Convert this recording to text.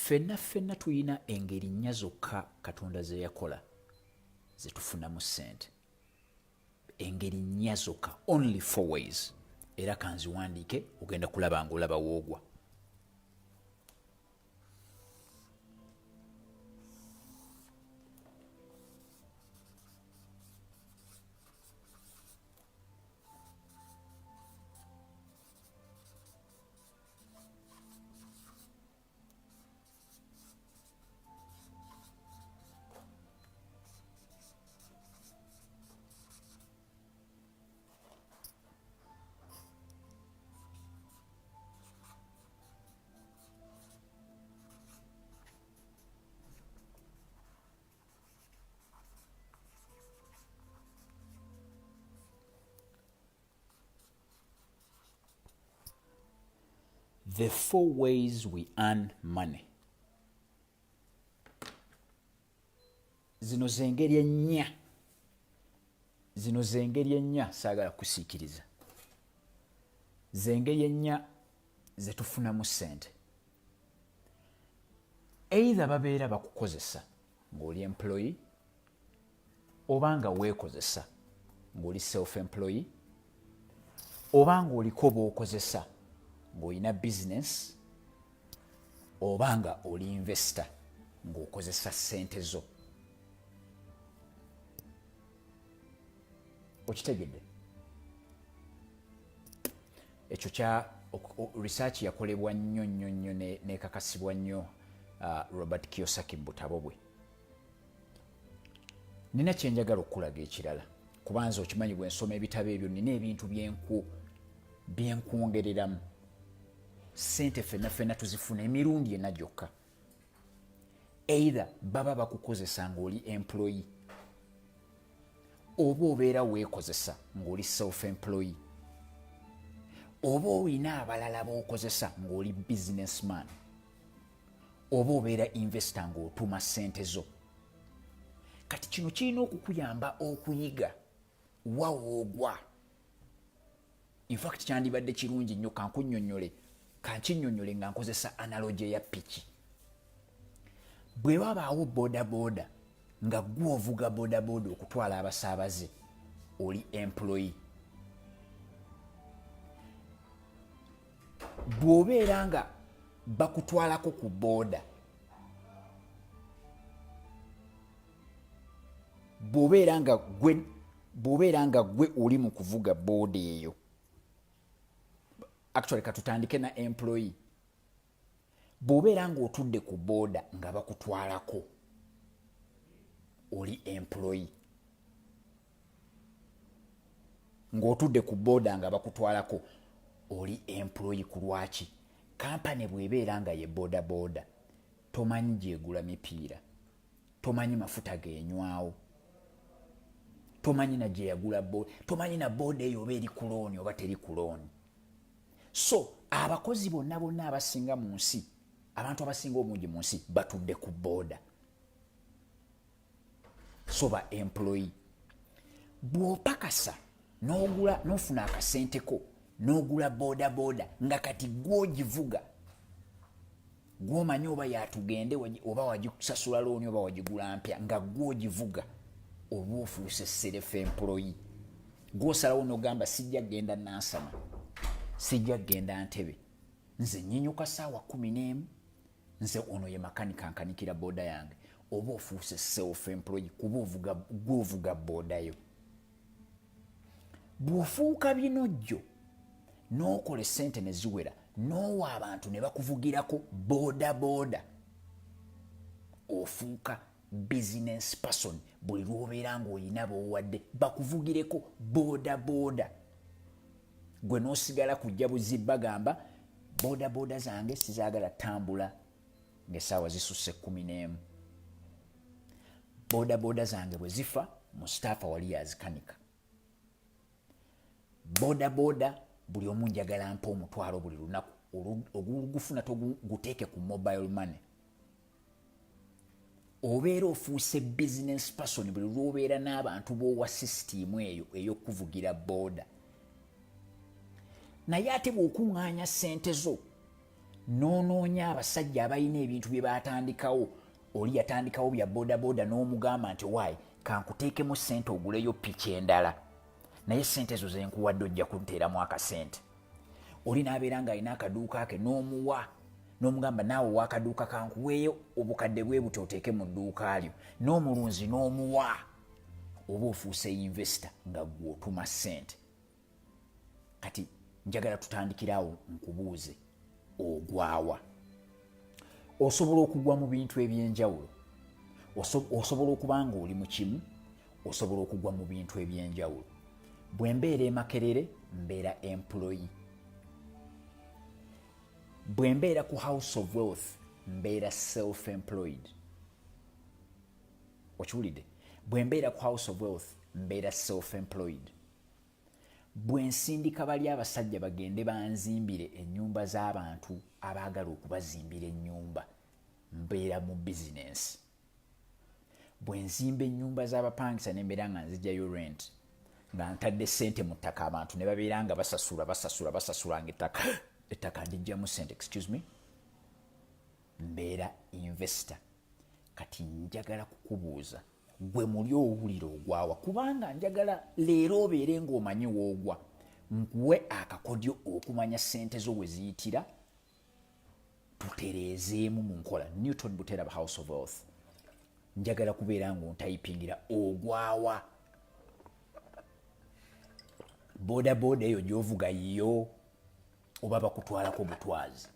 ffenna tulina engeri nnya zokka Katonda ze yakola ze tufunamu ssente. Engeri nnya zokka, only 4 ways. Era kanziwandiike ogenda kulaba ng'olaba woogwa. The 4 ways we earn money. Zino zengeri ennya saagala kusiikiriza. Zengeri ennya ze tufunamu ssente. Either babeera bakukozesa ng'oli employee oba nga weekozesa ng'oli self-employee oba ng'oliko b'okozesa ng'olina business oba nga oli investor ng'okozesa ssente zo. Okitegedde? Ekyo kya research yakolebwa nnyo nekakasibwa nnyo Robert Kiyosaki mu butabo bwe. Nina kyenjagala okulaga ekirala kubanza okimanyi bwe nsoma ebitabo ebyo nina ebintu byenkwongereramu. Ssente ffenna tuzifuna emirundi ena gyokka. Either baba bakukozesa ng'oli employee oba obeera weekozesa ng'oli self-employee oba olina abalala b'okozesa ng'oli businessman oba obeera investor ng'otuma ssente zo. Kati kino kirina okukuyamba okuyiga wa woogwa. In fact kyandibadde kirungi nnyo kankinnyonnyole nga nkozesa analogy ya piki. Bwe wabaawo bodaboda nga gwe ovuga bodaboda okutwala abasaabaze oli employee. Bw'obeera nga bakutwalako ku boda, bw'obeera nga gwe oli mu kuvuga boda eyo, actually katutandike na employee. Bw'obeera ng'otudde ku boda nga bakutwalako oli employee. Ng'otudde ku boda nga bakutwalako oli employee. Ku lwaki? Kampani bw'ebeera nga ye boda, tomanyi gyegula mipiira, tomanyi mafuta g'enywawo, tomanyi na gye yagula boda, tomanyi na boda eyo oba eri ku looni oba teri ku looni. So abakozi bonna abasinga mu nsi, abantu abasinga obungi mu nsi batudde ku boda. So ba employee. Bw'opakasa n'ofuna akasenteko n'ogula boda nga kati gw'ogivuga, gw'omanyi oba yatugende oba wagisasula looni oba wagigula mpya, nga gw'ogivuga oba ofuuse self-employee. Gw'osalawo n'ogamba sijja genda Nansana, sijja genda Ntebe, nze nnyinyuka ssaawa 11, nze ono ye makanika nkanikira boda yange. Oba ofuuse self-employee kuba gw'ovuga boda yo. Bw'ofuuka bino jjo n'okola ssente ne ziwera n'owa abantu ne bakuvugirako boda, ofuuka business person. Buli lw'obeera ng'olina b'owadde bakuvugireko boda. Gwe n'osigala kujja buzi bagamba boda zange sizaagala tambula ng'essaawa zisusse 11. Boda zange bwe zifa mu staffa wali yazikanika. Boda buli omu njagala mpa omutwalo buli lunaku, ogugufuna toguteeke ku mobile money. Obeera ofuuse business person buli lw'obeera n'abantu b'owa system eyo ey'okuvugira boda. Naye ate bw'okuŋŋaanya ssente zo n'onoonya abasajja abalina ebintu bye batandikawo. Oli yatandikawo bya bodaboda n'omugamba nti waayi kankuteekemu ssente oguleyo piki endala, naye ssente ezo ze nkuwadde ojja kunteeramu akasente. Oli n'abeera ng'alina akaduuka ke n'omuwa, n'omugamba naawe w'akaduuka kankuweeyo obukadde bwe buti oteeke mu dduuka lyo, n'omulunzi n'omuwa. Oba ofuuse investor nga gwe otuma ssente. Kati njagala tutandikirawo nkubuuze, ogwawa? Osobola okugwa mu bintu eby'enjawulo. Osobola okuba nga oli mu kimu, osobola okugwa mu bintu eby'enjawulo. Bwe mbeera e Makerere mbeera employee. Bwe mbeera ku House of Wealth mbeera self-employed. Okiwulidde? Bwe mbeera ku House of Wealth mbeera self-employed. Bwe nsindika bali abasajja bagende banzimbire ennyumba z'abantu abaagala okubazimbira ennyumba, mbeera mu bizinensi. Bwe nzimba ennyumba z'abapangisa ne mbeera nga nzijjayo rent, nga ntadde ssente mu ttaka, abantu ne babeera nga basasula ettaka ndijjamu ssente, excuse me, mbeera investor. Kati njagala kukubuuza, gwe muli owulira ogwawa? Kubanga njagala leero obeere ng'omanyi woogwa, nkuwe akakodyo okumanya ssente zo we ziyitira, tutereezeemu mu nkola. Newton Buteraba House of Wealth. Njagala kubeera ng'ontayipingira ogwawa. Bodaboda eyo gy'ovuga yiyo oba bakutwalako butwazi?